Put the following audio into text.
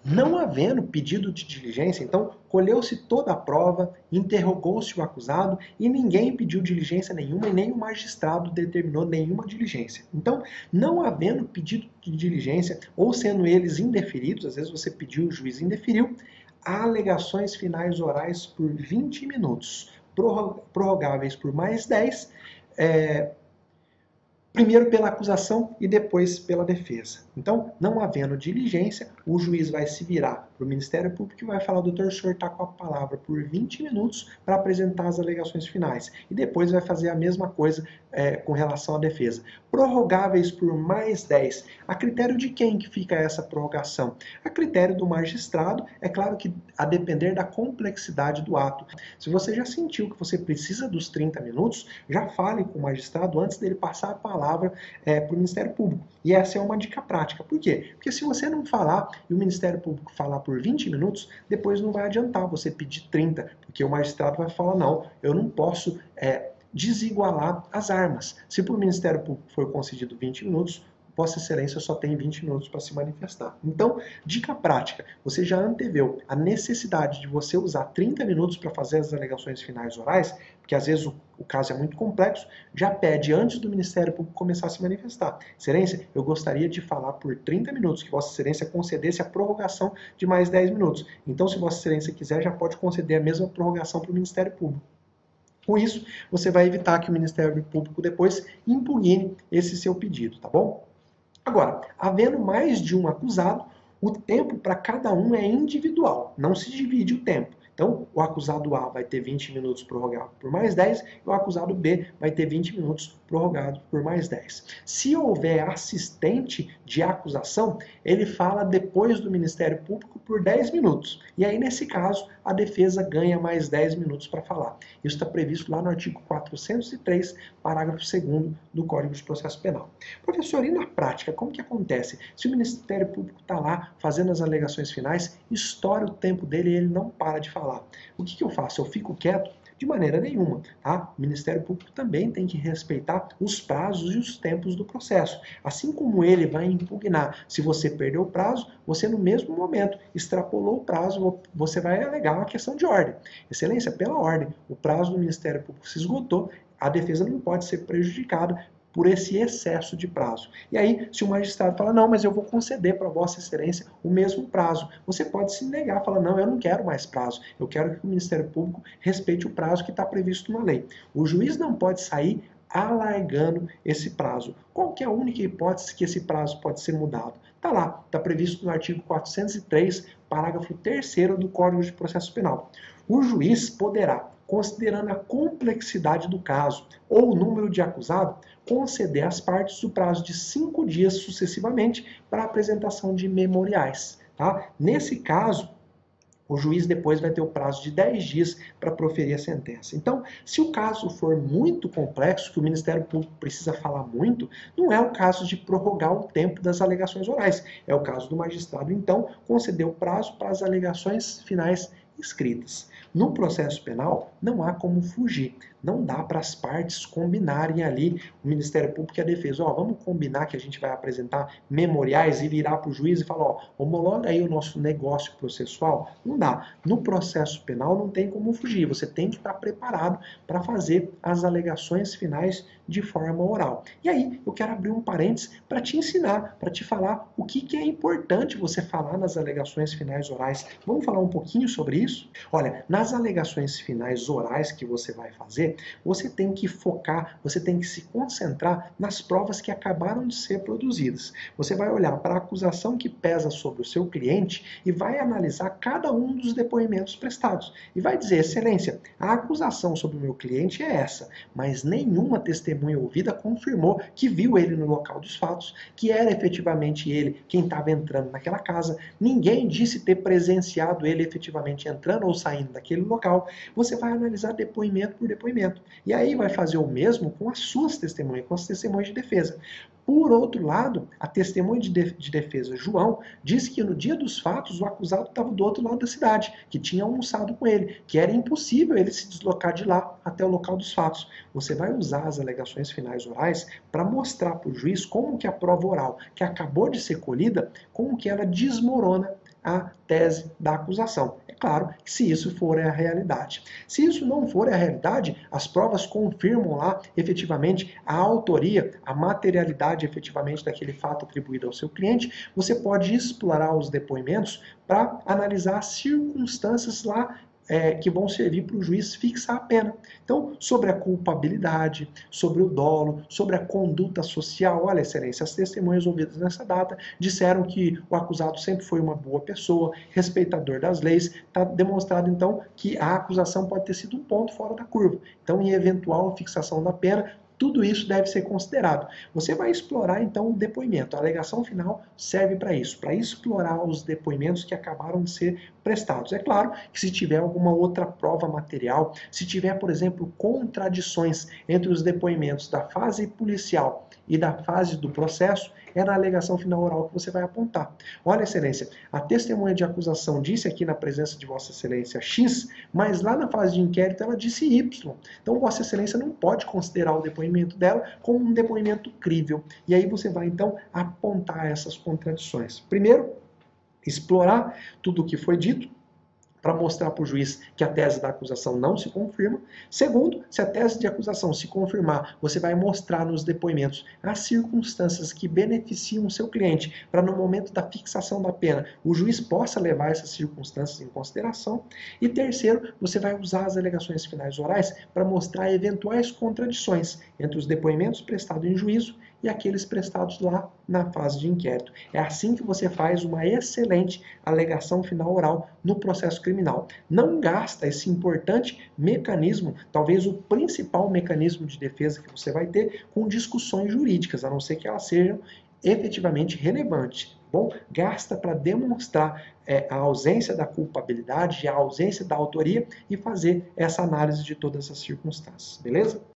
Não havendo pedido de diligência, então colheu-se toda a prova, interrogou-se o acusado e ninguém pediu diligência nenhuma e nem o magistrado determinou nenhuma diligência. Então, não havendo pedido de diligência ou sendo eles indeferidos, às vezes você pediu, o juiz indeferiu, há alegações finais orais por 20 minutos, prorrogáveis por mais 10, primeiro pela acusação e depois pela defesa. Então, não havendo diligência, o juiz vai se virar para o Ministério Público e vai falar: doutor, o senhor está com a palavra por 20 minutos para apresentar as alegações finais. E depois vai fazer a mesma coisa com relação à defesa. Prorrogáveis por mais 10. A critério de quem que fica essa prorrogação? A critério do magistrado, é claro que a depender da complexidade do ato. Se você já sentiu que você precisa dos 30 minutos, já fale com o magistrado antes dele passar a palavra para o Ministério Público. E essa é uma dica prática. Por quê? Porque se você não falar e o Ministério Público falar por 20 minutos, depois não vai adiantar você pedir 30, porque o magistrado vai falar: não, eu não posso desigualar as armas. Se para o Ministério Público for concedido 20 minutos, Vossa Excelência só tem 20 minutos para se manifestar. Então, dica prática, você já anteveu a necessidade de você usar 30 minutos para fazer as alegações finais orais, porque às vezes o caso é muito complexo, já pede antes do Ministério Público começar a se manifestar: Excelência, eu gostaria de falar por 30 minutos, que Vossa Excelência concedesse a prorrogação de mais 10 minutos. Então, se Vossa Excelência quiser, já pode conceder a mesma prorrogação para o Ministério Público. Com isso, você vai evitar que o Ministério Público depois impugne esse seu pedido, tá bom? Agora, havendo mais de um acusado, o tempo para cada um é individual, não se divide o tempo. Então, o acusado A vai ter 20 minutos prorrogado por mais 10 e o acusado B vai ter 20 minutos prorrogado por mais 10. Se houver assistente de acusação, ele fala depois do Ministério Público por 10 minutos. E aí, nesse caso, a defesa ganha mais 10 minutos para falar. Isso está previsto lá no artigo 403, parágrafo 2º do Código de Processo Penal. Professor, e na prática, como que acontece? Se o Ministério Público está lá fazendo as alegações finais, estoura o tempo dele e ele não para de falar. O que eu faço? Eu fico quieto? De maneira nenhuma, tá? O Ministério Público também tem que respeitar os prazos e os tempos do processo. Assim como ele vai impugnar, se você perdeu o prazo, você no mesmo momento extrapolou o prazo, você vai alegar uma questão de ordem. Excelência, pela ordem, o prazo do Ministério Público se esgotou, a defesa não pode ser prejudicada por esse excesso de prazo. E aí, se o magistrado fala: não, mas eu vou conceder para Vossa Excelência o mesmo prazo, você pode se negar, falar: não, eu não quero mais prazo, eu quero que o Ministério Público respeite o prazo que está previsto na lei. O juiz não pode sair alargando esse prazo. Qual que é a única hipótese que esse prazo pode ser mudado? Está lá, está previsto no artigo 403, parágrafo 3º do Código de Processo Penal. O juiz poderá, considerando a complexidade do caso ou o número de acusado, conceder às partes o prazo de 5 dias sucessivamente para a apresentação de memoriais. Tá? Nesse caso, o juiz depois vai ter o prazo de 10 dias para proferir a sentença. Então, se o caso for muito complexo, que o Ministério Público precisa falar muito, não é o caso de prorrogar o tempo das alegações orais. É o caso do magistrado, então, conceder o prazo para as alegações finais escritas. No processo penal, não há como fugir. Não dá para as partes combinarem ali, o Ministério Público e a defesa: vamos combinar que a gente vai apresentar memoriais e virar para o juiz e falar: homologa aí o nosso negócio processual. Não dá. No processo penal não tem como fugir. Você tem que estar preparado para fazer as alegações finais de forma oral. E aí, eu quero abrir um parênteses para te ensinar, para te falar o que é importante você falar nas alegações finais orais. Vamos falar um pouquinho sobre isso? Olha, nas alegações finais orais que você vai fazer, você tem que focar, você tem que se concentrar nas provas que acabaram de ser produzidas. Você vai olhar para a acusação que pesa sobre o seu cliente e vai analisar cada um dos depoimentos prestados. E vai dizer: Excelência, a acusação sobre o meu cliente é essa, mas nenhuma testemunha ouvida confirmou que viu ele no local dos fatos, que era efetivamente ele quem estava entrando naquela casa, ninguém disse ter presenciado ele efetivamente entrando ou saindo daquele local. Você vai analisar depoimento por depoimento. E aí vai fazer o mesmo com as suas testemunhas, com as testemunhas de defesa. Por outro lado, a testemunha de defesa, João, disse que no dia dos fatos o acusado estava do outro lado da cidade, que tinha almoçado com ele, que era impossível ele se deslocar de lá até o local dos fatos. Você vai usar as alegações finais orais para mostrar para o juiz como que a prova oral que acabou de ser colhida, como que ela desmorona a tese da acusação. É claro que se isso for a realidade. Se isso não for a realidade, as provas confirmam lá efetivamente a autoria, a materialidade efetivamente daquele fato atribuído ao seu cliente, você pode explorar os depoimentos para analisar as circunstâncias lá que vão servir para o juiz fixar a pena. Então, sobre a culpabilidade, sobre o dolo, sobre a conduta social. Olha, excelência, as testemunhas ouvidas nessa data disseram que o acusado sempre foi uma boa pessoa, respeitador das leis. Está demonstrado, então, que a acusação pode ter sido um ponto fora da curva. Então, em eventual fixação da pena, tudo isso deve ser considerado. Você vai explorar, então, o depoimento. A alegação final serve para isso, para explorar os depoimentos que acabaram de ser prestados. É claro que se tiver alguma outra prova material, se tiver, por exemplo, contradições entre os depoimentos da fase policial e da fase do processo, é na alegação final oral que você vai apontar. Olha, excelência, a testemunha de acusação disse aqui na presença de Vossa Excelência X, mas lá na fase de inquérito ela disse Y. Então, Vossa Excelência não pode considerar o depoimento dela como um depoimento crível. E aí você vai, então, apontar essas contradições. Primeiro, explorar tudo o que foi dito, para mostrar para o juiz que a tese da acusação não se confirma. Segundo, se a tese de acusação se confirmar, você vai mostrar nos depoimentos as circunstâncias que beneficiam o seu cliente, para no momento da fixação da pena, o juiz possa levar essas circunstâncias em consideração. E terceiro, você vai usar as alegações finais orais para mostrar eventuais contradições entre os depoimentos prestados em juízo e aqueles prestados lá na fase de inquérito. É assim que você faz uma excelente alegação final oral no processo criminal. Não gasta esse importante mecanismo, talvez o principal mecanismo de defesa que você vai ter, com discussões jurídicas, a não ser que elas sejam efetivamente relevantes. Bom, gasta para demonstrar a ausência da culpabilidade, a ausência da autoria e fazer essa análise de todas as circunstâncias. Beleza?